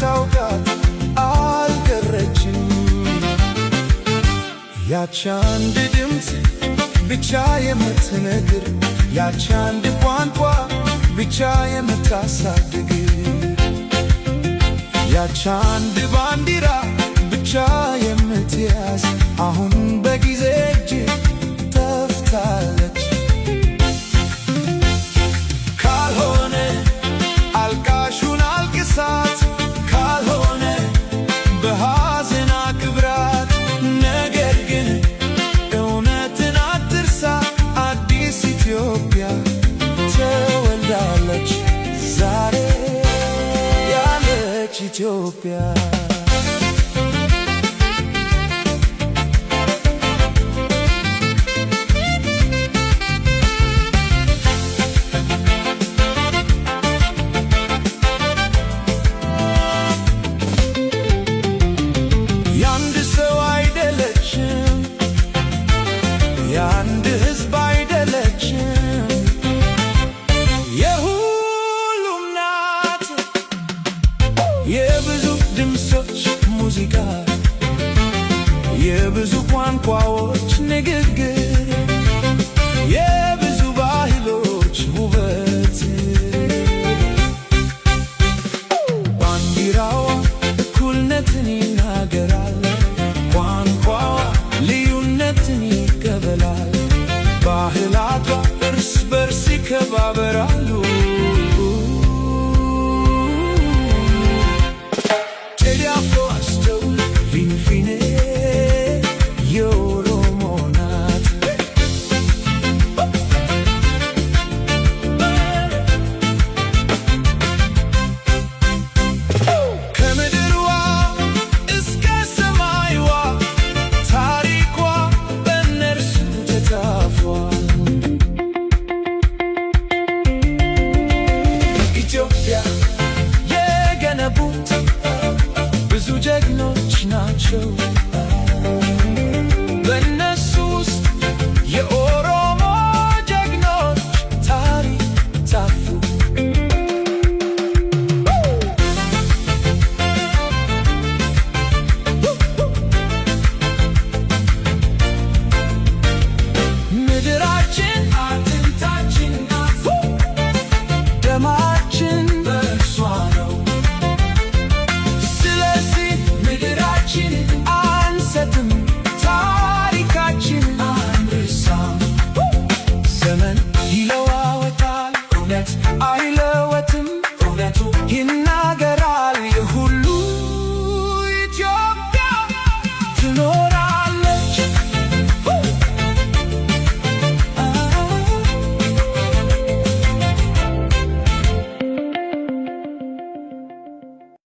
ታውቃት አልቀረችም። ያች አንድ ድምፅ ብቻ የምትነግር፣ ያች አንድ ቋንቋ ብቻ የምታሳድግ፣ ያች አንድ ባንዲራ ብቻ የምትያዝ አሁን በጊዜ እጅ ጠፍታለች። ካልሆነ አልቃሹን አልቅሳት፣ ካልሆነ በሐዘን አክብራት። ነገር ግን እውነትን አትርሳ፣ አዲስ ኢትዮጵያ ተወልዳለች ዛሬ ያለች ኢትዮጵያ። የአንድ ሰው አይደለችም፣ የአንድ ሕዝብ አይደለችም፣ የሁሉም ናት። የብዙ ድምፆች ሙዚቃ፣ የብዙ ቋንቋዎች ንግግር፣ የብዙ ባህሎች ውበት። ባንዲራዋ እኩልነትን ይናገራል፣ ቋንቋዋ ልዩነትን ይቀበላል፣ ባህላቷ እርስ በርስ ይከባበራሉ። ቴዲ አፍሮ አስተውል፣ ፊንፊኔ የኦሮሞ ናት። ከምድርዋ እስከ ሰማይዋ ታሪኳ በእነርሱ ተጻፏል። ኢትዮጵያ የገነቡት ብዙ ጀግኖች ናቸው።